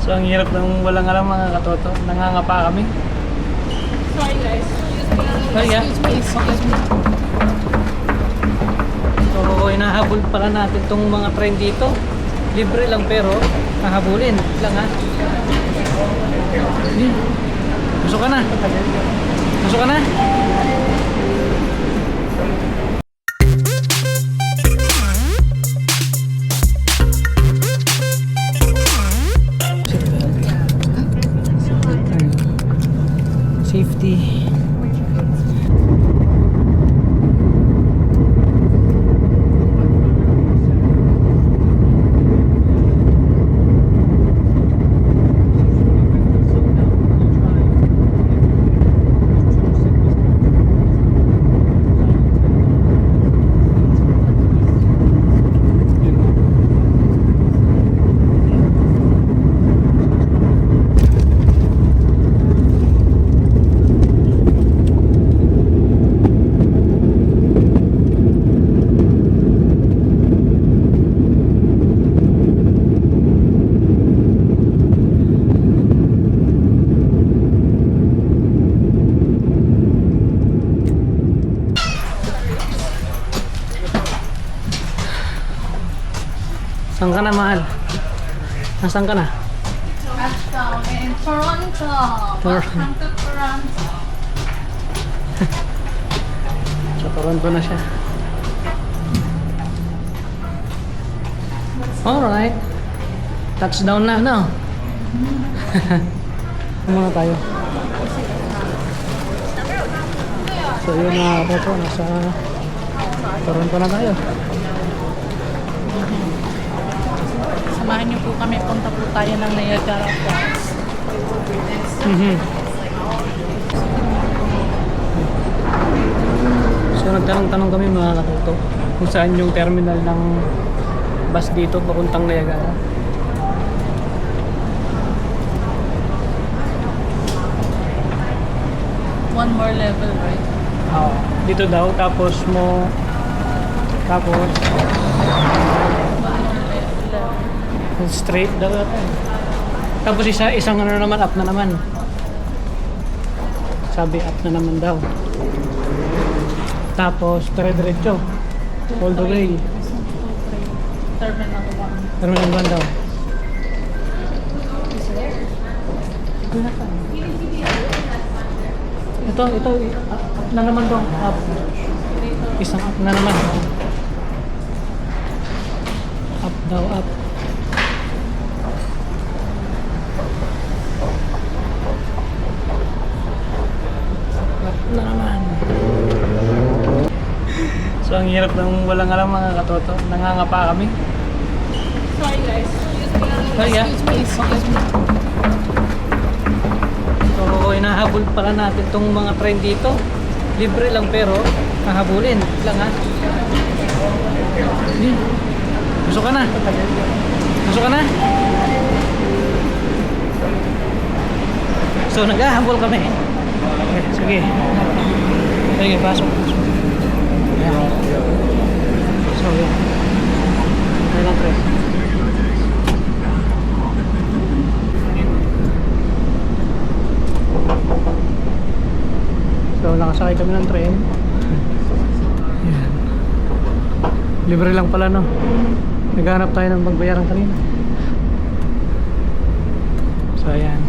So ang hirap ng walang alam mga katoto. Nangangapa kami. Sorry guys. Sorry, yeah. Excuse me. So hinahabol pala natin tong mga train dito. Libre lang pero hahabulin lang ha. Gusto ka na? Gusto ka na? Safety. Saan ka na, mahal? Nasaan ka na? In Toronto. Welcome to Toronto. Sa Toronto na siya. Alright. Touchdown na, no? Muna tayo. So yun na po, nasa Toronto na tayo. Samahan niyo po kami. Punta po tayo ng Niagara Falls. So nagtanong-tanong kami mga katoto kung saan yung terminal ng bus dito papuntang Niagara. One more level, right? Dito daw tapos straight daw yata. Tapos isang ano naman, up na naman. Sabi up na naman daw. Tapos dire-diretso all the way. Terminal 1. Terminal 1 daw. Ito, up na naman daw. Up. Isang up na naman. Up daw, up. Na naman. So ang hirap ng walang alam mga katoto. Nangangapa kami. Sorry guys. Sorry, yeah. Excuse me. So hinahabol pala natin tong mga train dito. Libre lang pero hahabulin lang ha. Gusto ka na? Gusto ka na? So naghahabol kami. Okay, sige. Sige, pasok. Ayan. So, yun. Ayan lang, tre. So, nakasakay kami ng train. Ayan. Libre lang pala, no? Naghanap tayo ng magbayaran kanina. So, ayan.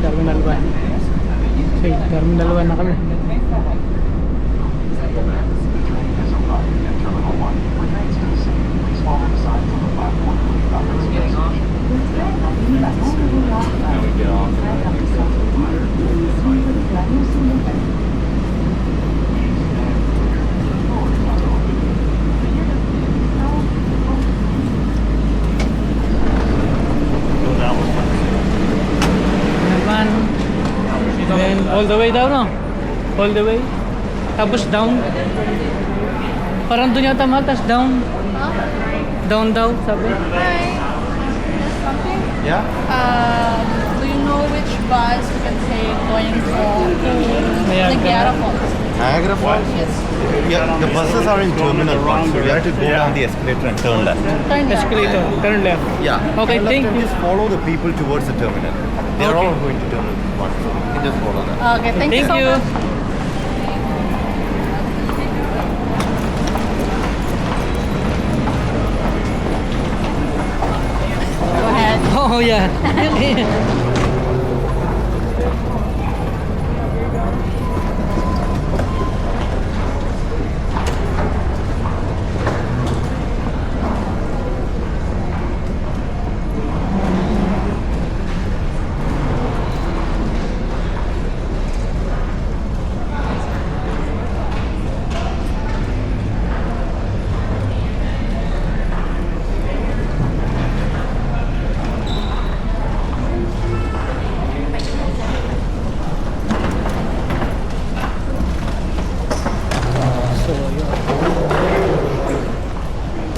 Terminal 1. Okay, Terminal 1 na kami. Then all the way down, no? All the way. Tapos down. Parang doon yata matas, down. Huh? Down daw, sabi. Hi. Something? Yeah? Do you know which bus we can take going to Niagara. Niagara Falls? Niagara Falls? Yes. Yeah, the buses are in Terminal 1, so we have to go down the escalator and turn left. Turn left. Escalator, turn left. Yeah. Okay, Turn left thank and you. just follow the people towards the terminal. They're Okay. all going to Terminal 1, so you can just follow that. Okay, thank you Thank so you. much. Go ahead. Oh, yeah. So, yun.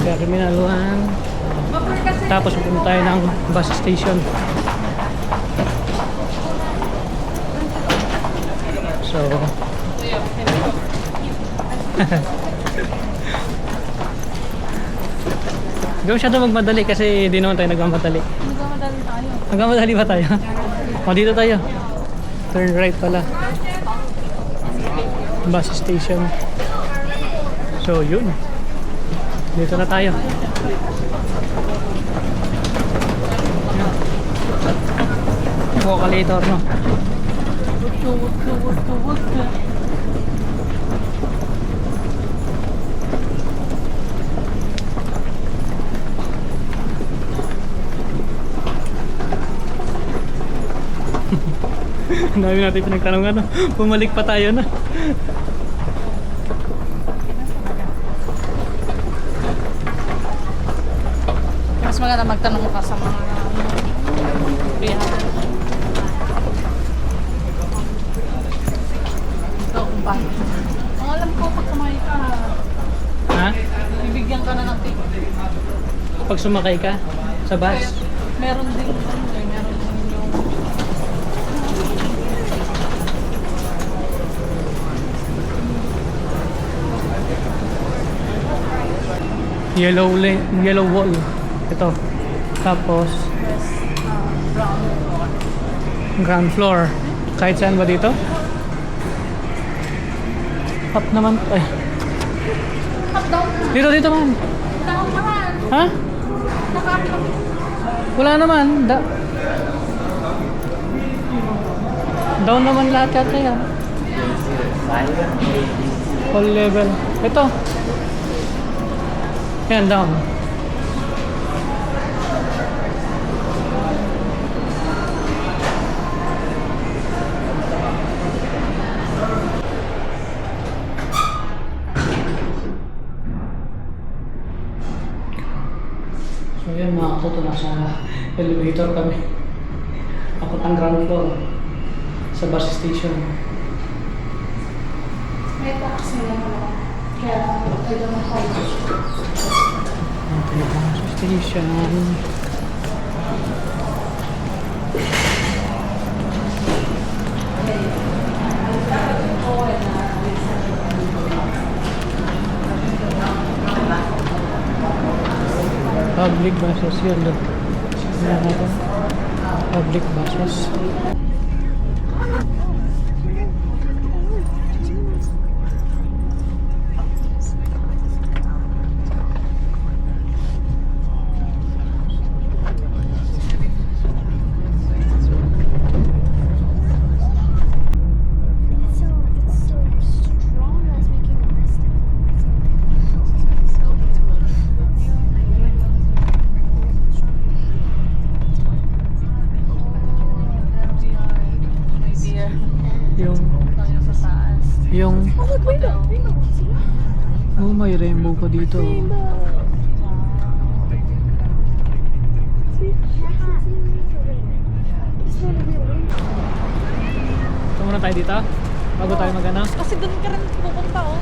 Terminal 1. Tapos pupunta tayo ng bus station. So, hindi masyado magmadali kasi di naman tayo nagmamadali. Nagmamadali tayo. Nagmamadali ba tayo? O, dito tayo. Turn right pala. Bus station. So, yun. Dito na tayo. Vocalator, no? Ang dami natin pinagtanong ano. Bumalik pa tayo na. Mas maganda magtanong ka sa mga biyahe. Ito kung paano. Ang alam ko, pag sumakay ka, Ha? bibigyan ka na ng tip. Pag sumakay ka sa bus. Meron din, meron din yung... Yellow wall. Ito. Tapos ground floor. Kahit saan ba dito? Up naman. Ay. Up down. Dito man. Down naman. Ha? Naka-up lang. Wala naman. Down naman lahat yata yan. All level. Ito. Yan, down. So yan mga katoto, nasa elevator kami. Ako ang ground floor sa bus station. May taxi na ako. Kaya, pwede mo ako. Okay, bus station. Public buses yun. Look. Yan natin. Public buses. Yung oh, may rainbow pa dito. Ito muna tayo dito bago tayo magana. Kasi doon ka rin pupunta, oh.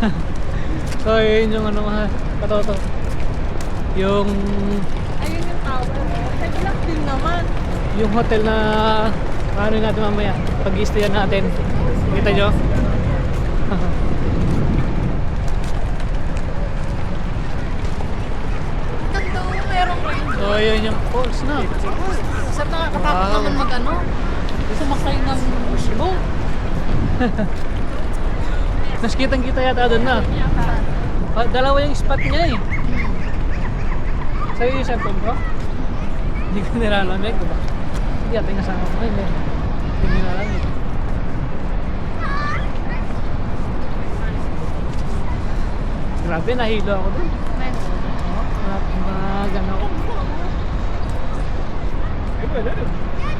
So yun yung ano ha, katoto. Yung Ayun yung tower. Headlock din naman. yung hotel na ano natin mamaya pag i-stayan natin. Kita nyo? Ganda oh, merong rain. So yun yung falls na. Sir, nakakatakot Wow. naman mag-ano. Sumakay ng boat. Mas kitang-kita yata doon na. Dalawa yung spot niya eh. Sa'yo yung cellphone ko? Hindi ko nilalamig, diba? Hindi ate kasama ko ngayon eh. Hindi ko nilalamig. Grabe, nahilo ako doon. Magano ako.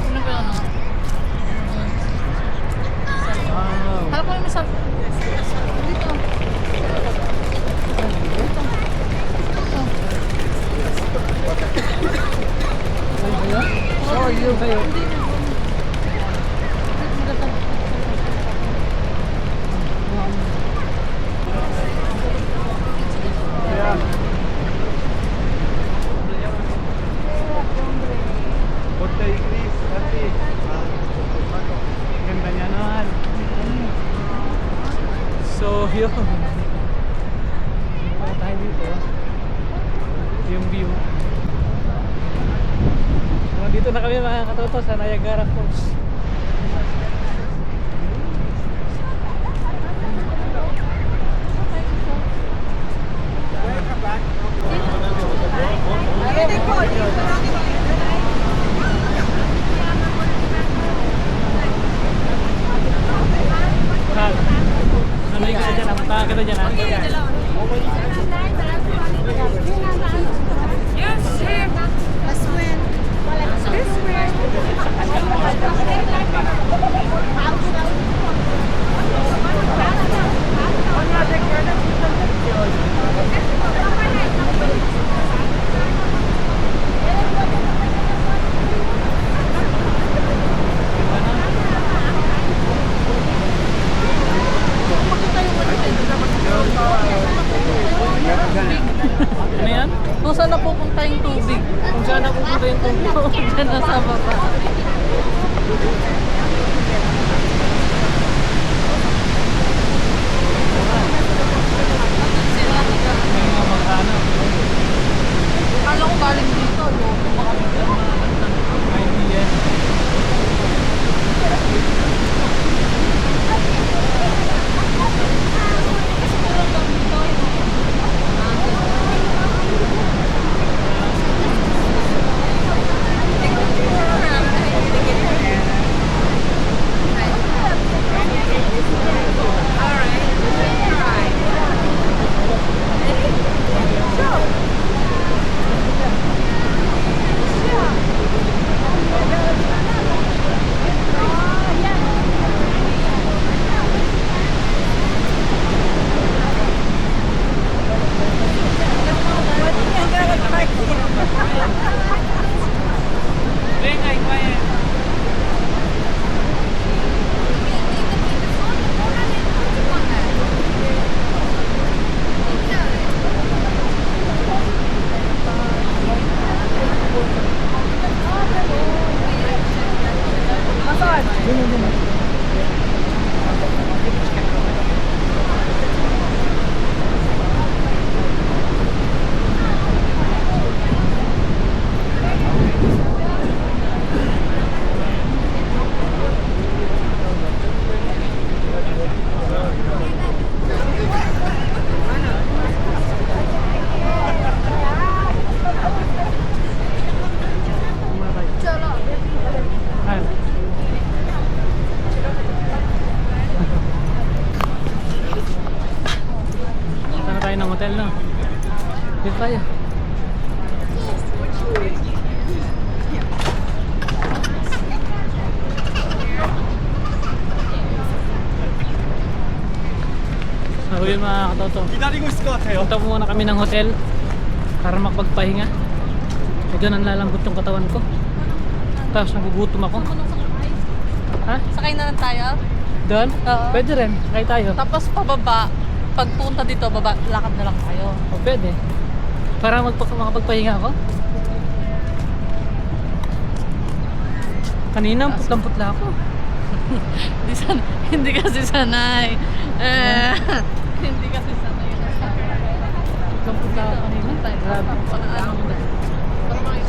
Ano ba ano? Wow. Harap ko yung isa. Dito. How are you? Kayo? Yeah. Ganda niya naman. So, yun. Wala tayo dito. Yung view. So, dito na kami mga katoto sa Niagara Falls. Ano yung kita dyan? Puntahan kita dyan ha? Yes, sir. Last win. This win. Ano yan? Kung saan na pupunta yung tubig? Kung saan napupunta yung tubig? Diyan na sa baba. May mga magkano. Akala ko galing dito. Loko baka biglang makakanta. Ay, hindi yan. Tayo ng hotel na. Dito tayo. So yun mga katoto. Punta muna kami ng hotel para makapagpahinga. Medyo nanlalambot yung katawan ko. Tapos nagugutom ako. Ha? Sakay na lang tayo. Doon? Oo. Pwede rin. Kaya tayo. Tapos pababa. Pagpunta dito, baba, lakad na lang tayo. O pwede. Para makapagpahinga ako. Kanina, putlang-putla ako. Hindi kasi sanay. Hindi kasi sanay yung asawa. Putlang-putla ako kanina. Grabe.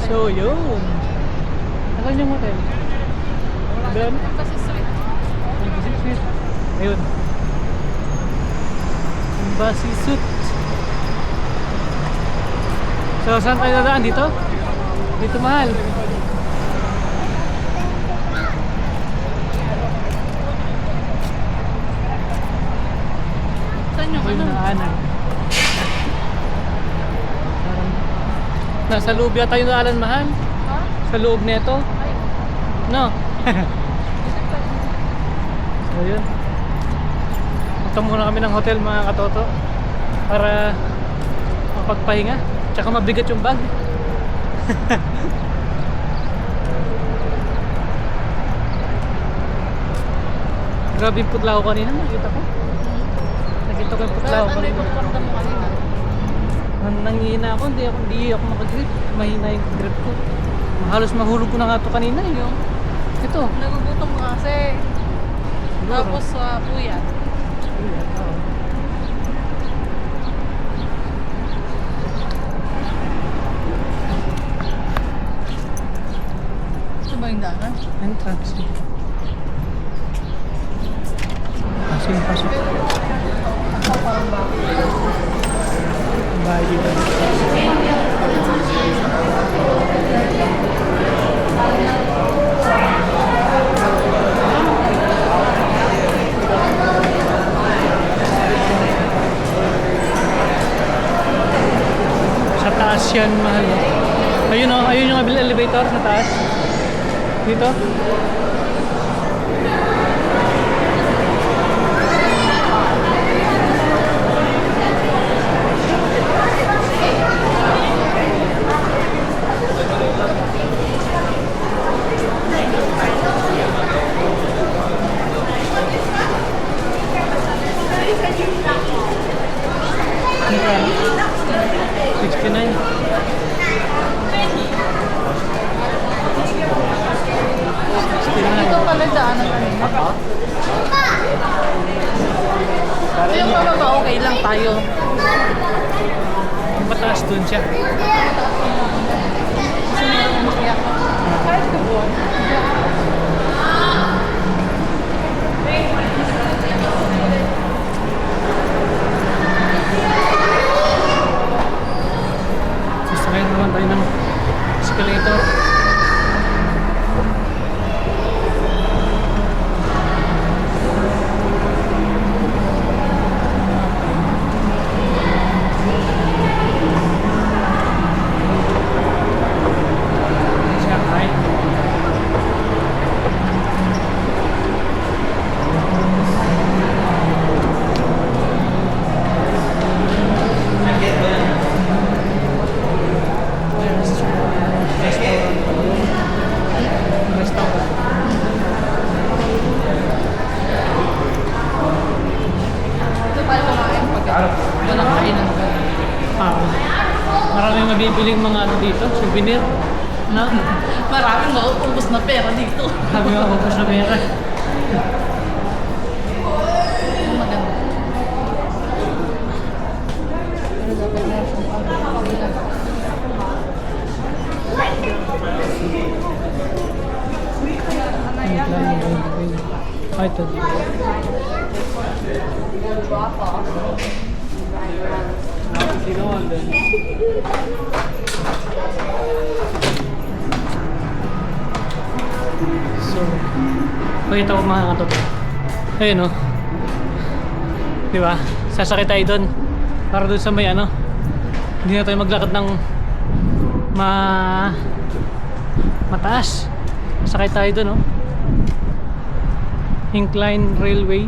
So, yun. Asan yung hotel? Ben? Kasi sweet. Sweet. Ayun. Embassy Suite. So, saan tayo dadaan? Dito? Dito mahal. Saan yung Ayun ano? na anan. Nasa loob yata yung daanan mahal. Ha? Sa loob nito. No? So yun. Punta muna kami ng hotel mga katoto para mapagpahinga. Tsaka mabigat yung bag. Grabe yung putla ko kanina. Nakita ko. Nakita ko yung putla ko Ano yung kanina. pagkakarta mo kanina? Nangihina ako. Hindi ako makagrip. Mahina yung grip ko. Halos mahulog ko na nga ito kanina. Yung ito. Nagugutom ka kasi. Tapos puyat. Ito ba yung daanan? Entrance. Pasok, pasok. Bahay dito. Sa taas yan, mahal. Ayun o, ayun yung elevator sa taas. Dito. Ito pala yung daanan kanina. Ito yung pababa, okay lang tayo. Mataas dun siya. Kahit ko po. Sasakyan naman tayo ng escalator. Shanghai. Restaurant. Ito tayo kumain pag walang kainan ka. Maraming mabibiling mga ano dito, souvenir. Na, Maraming mauubos na pera dito. sabi ko, focus na pera. Maganda. Pero dapat na siyang Ay, ito. So, pakita ko mga katoto. Ayun o. Diba? Sasakit tayo doon. Para doon sa may ano. Hindi na tayo maglakad ng mataas. Sakay tayo doon o. Incline railway.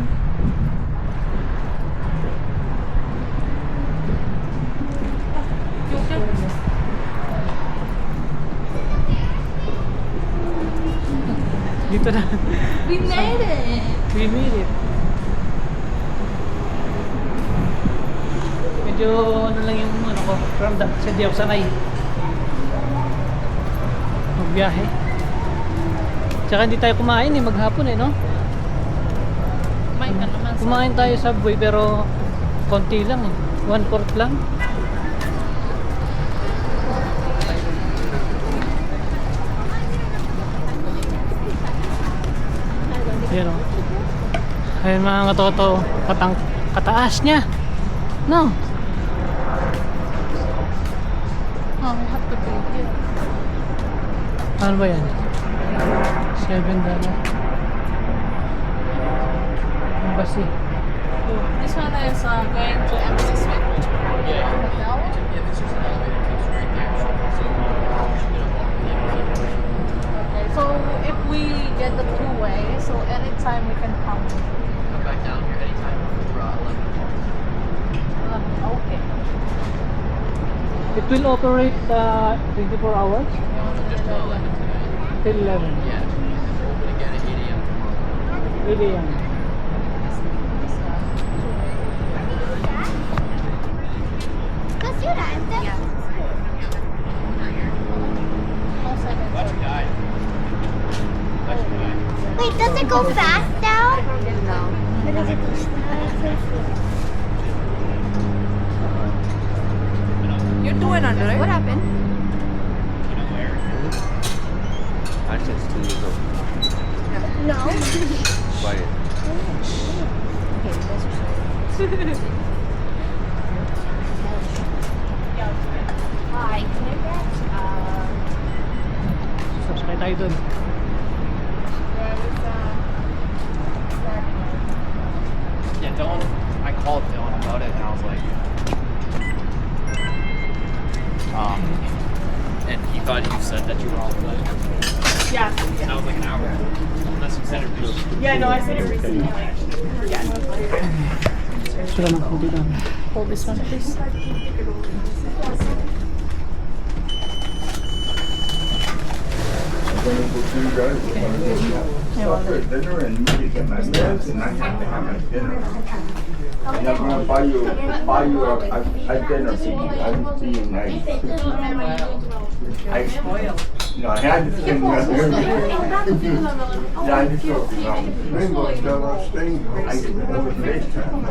Dito na. We made it! We made it. Medyo ano lang yung ano ako from the kasi di ako sanay magbiyahe. Tsaka hindi tayo kumain maghapon no? Kumain ka naman. Kumain tayo sa Subway pero konti lang 1/4 lang. Yan o. Ayun mga katoto, kataas niya. No? Oh, we have to pay here. Ano ba yan? $7. Ang basi. This one is going to Embassy Suite. Yeah. Hotel. Yeah, this is an elevator takes you right there. So you get Okay, so if we get the two-way, so anytime we can come. come back down here anytime for 11 o'clock. Okay. It will operate 24 hours Just till 11 tonight. till 11. Yeah. Open again at 8 a.m. tomorrow. Really yan. Wait, does it go fast now? No. Or does it go slow? You're 200, right? What happened? Access 2 years old. No. Quiet. Hi. Can I get So, sakay tayo dun. Yeah, Dylan, I called Dylan about it and I was like, and he thought you said that you were all good. Yeah. And I was like an hour. Unless you said it recently. Yeah, no, I said it recently. Like, yeah. Sila lang, hindi lang. Hold this one, please. For dinner and you get my meds and I have to have my dinner. And I'm gonna buy you a dinner for you. I'm being nice. No, I had to sing that. Yeah, I just thought, Rainbow's got a sting. I over FaceTime.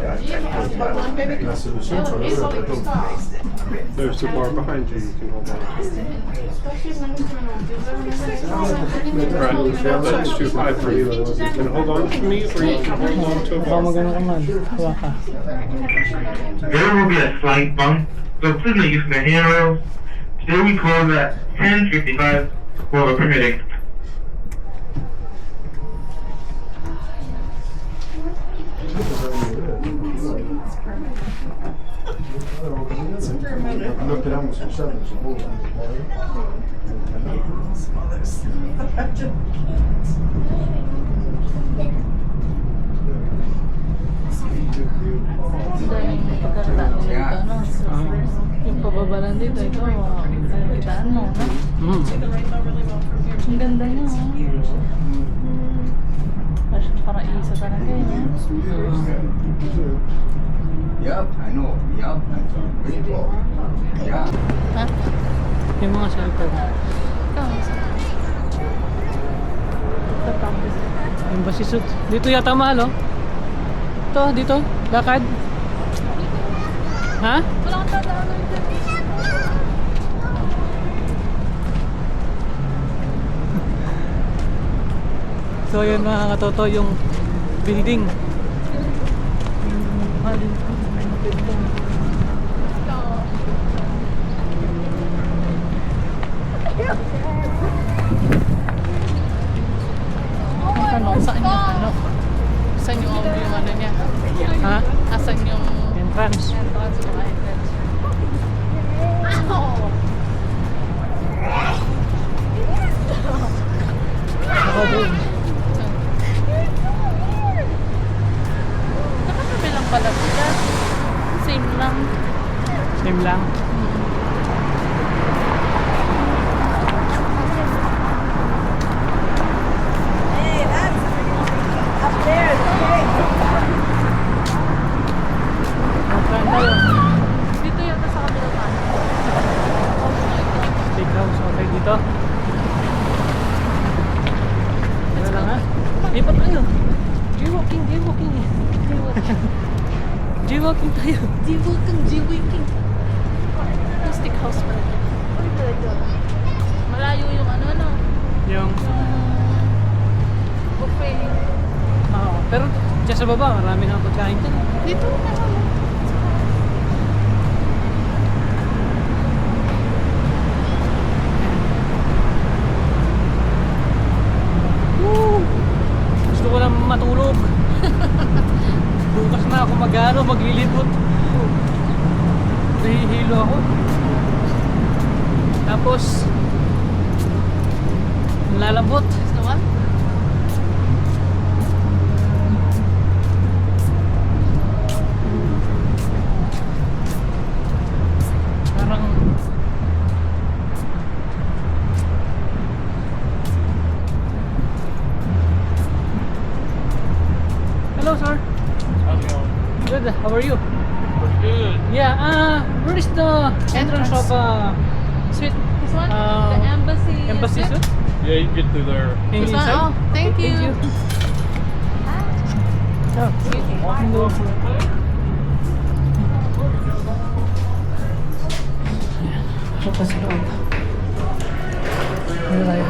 That's the central. There's the bar behind you. You can hold on. Right, that's too high for you. You can hold on to me, or you can hold on to a Baka bar. magano ka man. Hawa ka. There will be a slight bump, so please make use of the handrails. Today we close at 10:55 for permitting. Lo queramos usar en su boda. Dito, no? Yung pababalan dito, ito, kitaan mo, no? Mm. Ang ganda niya, oh. Parang isa talaga, eh. Yup, I know. Yup, that's a rainbow. Yeah. Ha? Yung mga cellphone. Ikaw, isa. Tatapos. Yung basi suit. Dito yata mahal oh. Ito, dito. Lakad. Ha? Wala kang tataanan dyan. So yun mga katoto yung building. Ang tanong, saan yung ano? Saan yung ano niya? Ha? Asan yung Entrance. entrance ng entrance? Ako doon. Nakakabilang pala sila. Lipat tayo. Jaywalking, jaywalking. Jaywalking tayo. Jaywalking. Stick house pa rin. Malayo yung ano, no? Yung, Buffet. pero dyan sa baba, marami na pagkain dyan. Dito na naman. Woo! Gusto ko lang matulog. Bukas na ako maglilibot. Nahihilo ako. Tapos, lalambot. Gusto mo? Parang hello sir. How's it going? Good. How are you? Pretty good. Yeah, where is the entrance of suite? This one? Uh, The embassy. Embassy is it? suite? Yeah, you can get through there. This one? Oh, thank you. Thank you. Oh, Punta sa loob. Ano tayo?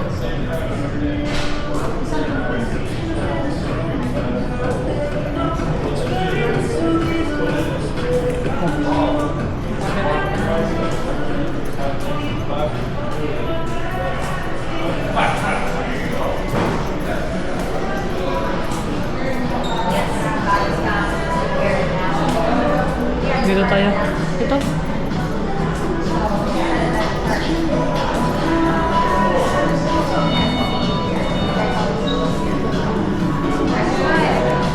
Dito tayo. Ito.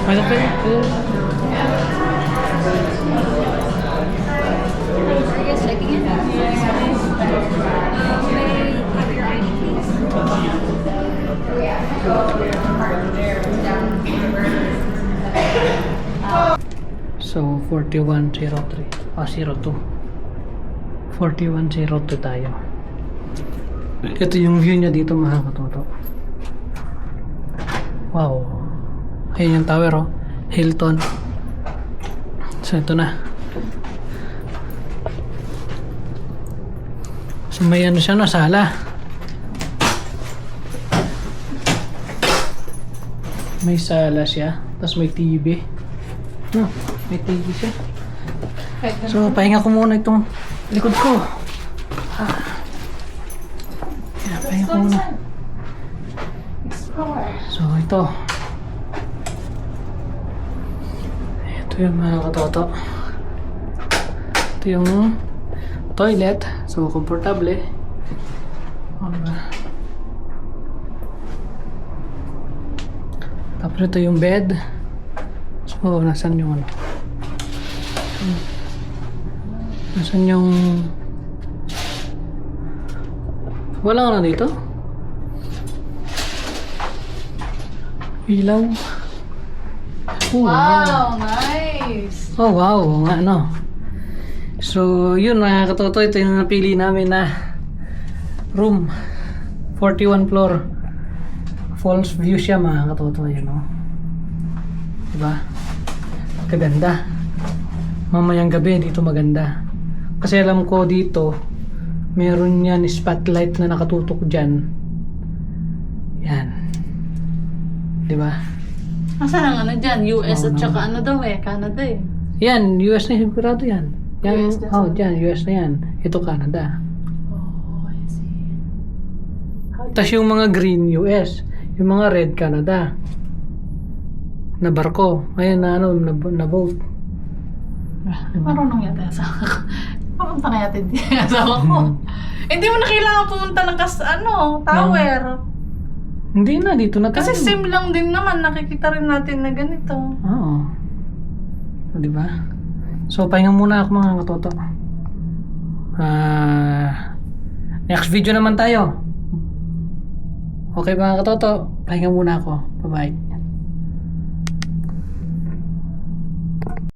Ano tayo? Are you guys checking in? So, 4103. 02. 4102 tayo. Ito yung view niya dito, mga katoto. Wow. Ayun yung tower, oh. Hilton. So, ito na. So, may ano siya, no? Sala. May sala siya. Tapos may TV. No, may TV siya. So, pahinga ko muna itong likod ko. Yan, pahinga ko muna. So, ito. Ito yung mga katoto. Ito yung toilet. So, komportable. Tapos ito yung bed. So, nasan yung ano? Nasan yung... Wala na dito? Ilaw. Oh, Wow, nice. oh, wow. Ano? So, yun mga katoto. Ito yung napili namin na room. 41 floor. Falls view siya mga katoto. Yun, oh. Diba? Kaganda. Mamayang gabi dito maganda. Kasi alam ko dito meron yan spotlight na nakatutok dyan. Yan. Diba? Asan ang ano dyan? US at Oh, no. saka ano daw eh? Canada eh. Yan, US na sigurado yan. Yan, US na oh, dyan, US na yan. Ito Canada. Oh, I see. Tapos yung mga green, US. Yung mga red, Canada. Na barko. Ayun na ano, na boat. Marunong yata yung asawa ko. Papunta na yata yung asawa ko. Hindi mo na kailangan pumunta ng tower. Hindi na, dito na tayo. Kasi same lang din naman. Nakikita rin natin na ganito. Oo. So, diba? So, pahinga muna ako mga katoto. Next video naman tayo. Okay mga katoto, pahinga muna ako. Bye-bye.